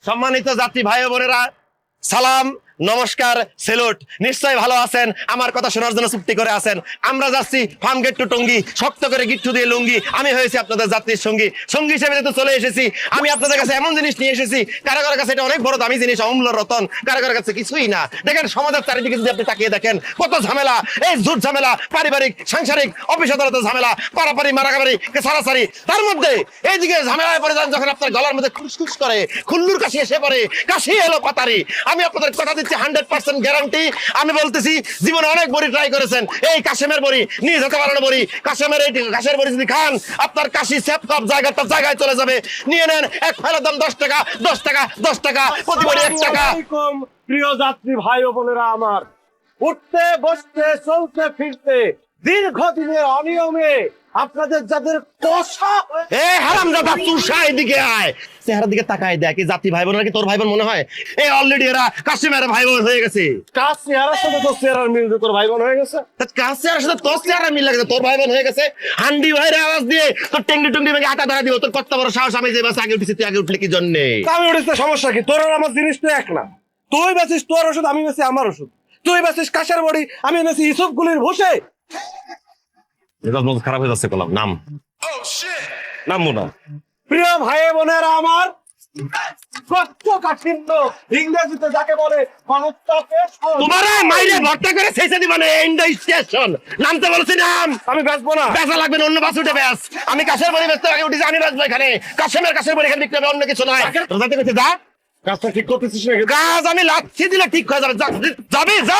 সম্মানিত যাত্রী ভাই বোনেরা, সালাম, নমস্কার, সেলুট। নিশ্চয়ই ভালো আছেন, আমার কথা শোনার জন্য চুক্তি করে আছেন। আমরা যাচ্ছি ফার্ম গেট টু টঙ্গী, শক্ত করে গিট্টু দিয়ে লুঙ্গি। আমি হয়েছি আপনাদের যাত্রীর সঙ্গী হিসেবে তো চলে এসেছি। আমি আপনাদের কাছে এমন জিনিস নিয়ে এসেছি, কারো কারো কাছে এটা অনেক বড় দামি জিনিস, অমূল্য রতন, কারো কারো কাছে কিছুই না। দেখেন সমাজের চারিদিকে যদি আপনি তাকিয়ে দেখেন, কত ঝামেলা, এই ঝুট ঝামেলা, পারিবারিক, সাংসারিক, অফিস আদালতের ঝামেলা, পারাপারি, মারামারি, সারাসারি। তার মধ্যে এইদিকে ঝামেলায় পড়ে যান যখন আপনার গলার মধ্যে খুসখুস করে, খুল্লুর কাশি এসে পড়ে, কাশি এলো পাতারি। আমি আপনাদের কথা দিচ্ছি 100% গ্যারান্টি। আমি বলতেছি, জীবনে অনেক বড়ি ট্রাই করেছেন, এই কাশেমের বড়ি, নিজ হাতে বানানো বড়ি, কাশেমের এই ঘাসের বড়ি যদি খান, আপনার কাশি সেপ কাপ জায়গায় চলে যাবে। নিয়ে নেন, এক ফাইলের দাম 10 টাকা, 10 টাকা, 10 টাকা, প্রতি বড়ি 1 টাকা। প্রিয় যাত্রী ভাই ও বোনেরা আমার, উঠতে বসতে চলতে ফিরতে দীর্ঘদিনের অনিয়মে আপনাদের যাদের কষা হারামজাদা তুষা, এদিকে আয়, চেহারার দিকে তাকায় দেখ, এই জাতি ভাই বোনেরা কি তোর ভাই বোন মনে হয়? এই অলরেডি এরা কাশিমের ভাই বোন হয়ে গেছে। কাজ চেহারার সাথে তোর চেহারার মিল দিয়ে তোর ভাই বোন হয়ে গেছে। কাজ চেহারার সাথে তোর চেহারা মিল লাগে, তোর ভাই বোন হয়ে গেছে। হান্ডি ভাইয়ের আওয়াজ দিয়ে তোর টেঙ্গি টুঙ্গি ভেঙে আটা ধরা দিব। তোর কত বড় সাহস! আমি যে বাসে আগে উঠেছি, তুই আগে উঠলে কি জন্যে? আমি উঠেছে, সমস্যা কি? তোর আর আমার জিনিস তো এক না। তুই বেচিস তোর ওষুধ, আমি বেচি আমার ওষুধ। তুই বেচিস কাশের বড়ি, আমি বেচি ইসুফ গুলির ভুষে। খারাপ হয়ে যাচ্ছে, কলাম নাম নামবো না। প্রিয় ভাই বোনেরা আমার, কোষ্ঠকাঠিন্য ইংরেজিতে যাকে বলে তোমার মাইরে ভর্তা করে শেষে দিবা না। ইন্ডো স্টেশন নামতে বলছি, নাম। আমি বেচবো না। বেচা লাগবে না, অন্য বাস উঠে বেচ। আমি কাশের বাড়ি বেচতে আগে উঠেছি, আমি বেচবো এখানে। কাশের বাড়ি এখানে বিক্রি হবে, অন্য কিছু নয়। যাতে করছে যা, কাজটা ঠিক করতেছিস না? কাজ আমি লাচ্ছি দিলে ঠিক হয়ে যাবে। যাবি যা।